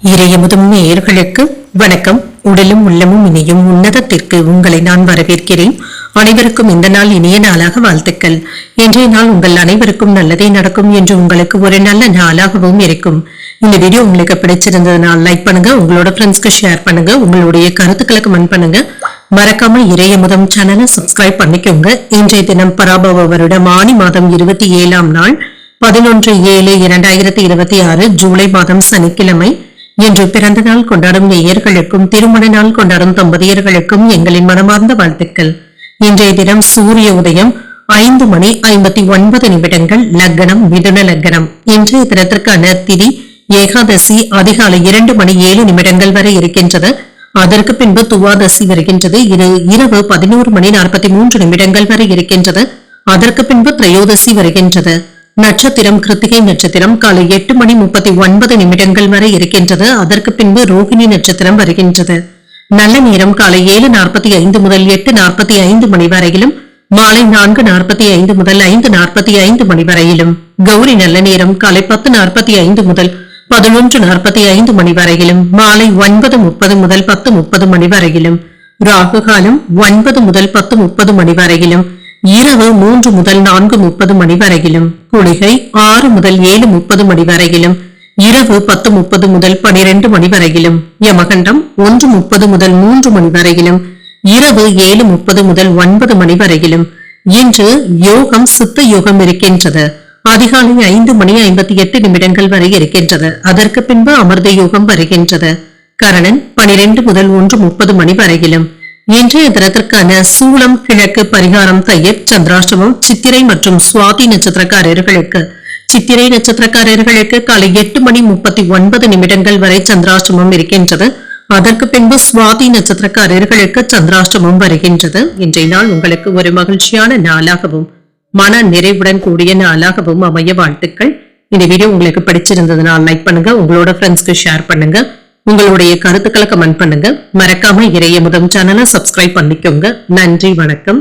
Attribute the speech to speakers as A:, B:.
A: இறையமுதும் நேயர்களுக்கு வணக்கம். உடலும் உள்ளமும் இணையும் உன்னதத்திற்கு உங்களை நான் வரவேற்கிறேன். அனைவருக்கும் இந்த நாள் இனிய நாளாக வாழ்த்துக்கள். இன்றைய நாள் உங்கள் அனைவருக்கும் நல்லதே நடக்கும் என்று உங்களுக்கு ஒரு நல்ல நாளாகவும் இருக்கும். இந்த வீடியோ உங்களுக்கு பிடிச்சிருந்ததுனால் லைக் பண்ணுங்க, உங்களோட ஃப்ரெண்ட்ஸ்க்கு ஷேர் பண்ணுங்க, உங்களுடைய கருத்துக்களை கமெண்ட் பண்ணுங்க. மறக்காம இறையமுதம் சேனலை சப்ஸ்கிரைப் பண்ணிக்கோங்க. இன்றைய தினம் பராபவ வருடம் ஆனி மாதம் 27ஆம் நாள் 11/7/2026 ஜூலை மாதம் சனிக்கிழமை. இன்று பிறந்த நாள் கொண்டாடும் நேயர்களுக்கும் திருமண நாள் கொண்டாடும் தம்பதியர்களுக்கும் எங்களின் மனமார்ந்த வாழ்த்துக்கள். இன்றைய தினம் சூரிய உதயம் 5:59 லக்னம் மிதுன லக்னம். இன்றைய தினத்திற்கான திதி ஏகாதசி அதிகாலை 2:07 வரை இருக்கின்றது. அதற்கு பின்பு துவாதசி வருகின்றது. இது இரவு 11:43 வரை இருக்கின்றது. அதற்கு பின்பு திரையோதசி வருகின்றது. நட்சத்திரம் கிருத்திகை நட்சத்திரம் காலை 8:39 வரை இருக்கின்றது. அதற்கு பின்பு ரோகிணி நட்சத்திரம் வருகின்றது. நல்ல நேரம் காலை 7:45 முதல் 8:45 வரையிலும், மாலை 4:45 முதல் 5:45 வரையிலும். கௌரி நல்ல நேரம் காலை 10:45 முதல் 11:45 வரையிலும், மாலை 9:30 முதல் 10:30 வரையிலும். ராகு காலம் 9 முதல் 10:30 வரையிலும், இரவு 3 முதல் 4:30 வரையிலும். குளிகை 6 முதல் 7:30 வரையிலும், இரவு 10:30 முதல் 12 வரையிலும். யமகண்டம் 1:30 முதல் 3 வரையிலும், இரவு 7:30 முதல் 9 வரையிலும். இன்று யோகம் சித்த யோகம் இருக்கின்றது. அதிகாலை 5:58 வரை இருக்கின்றது. அதற்கு பின்பு அமிர்த யோகம் வருகின்றது. கரணன் 12 முதல் 1:30 வரையிலும். இன்றைய தினத்திற்கான சூலம் கிழக்கு பரிகாரம் தயிர். சந்திராஷ்டமம் சித்திரை மற்றும் சுவாதி நட்சத்திரக்காரர்களுக்கு சித்திரை நட்சத்திரக்காரர்களுக்கு காலை 8:39 வரை சந்திராஷ்டமம் இருக்கின்றது. அதற்கு பின்பு சுவாதி நட்சத்திரக்காரர்களுக்கு சந்திராஷ்டமம் வருகின்றது. இன்றைய நாள் உங்களுக்கு ஒரு மகிழ்ச்சியான நாளாகவும் மன நிறைவுடன் கூடிய நாளாகவும் அமைய வாழ்த்துக்கள். இந்த வீடியோ உங்களுக்கு பிடிச்சிருந்ததுனால் லைக் பண்ணுங்க, உங்களோட ஃப்ரெண்ட்ஸ்க்கு ஷேர் பண்ணுங்க, உங்களுடைய கருத்துக்களை கமெண்ட் பண்ணுங்க. மறக்காம இறையமுதம் சேனலை சப்ஸ்கிரைப் பண்ணிக்கோங்க. நன்றி, வணக்கம்.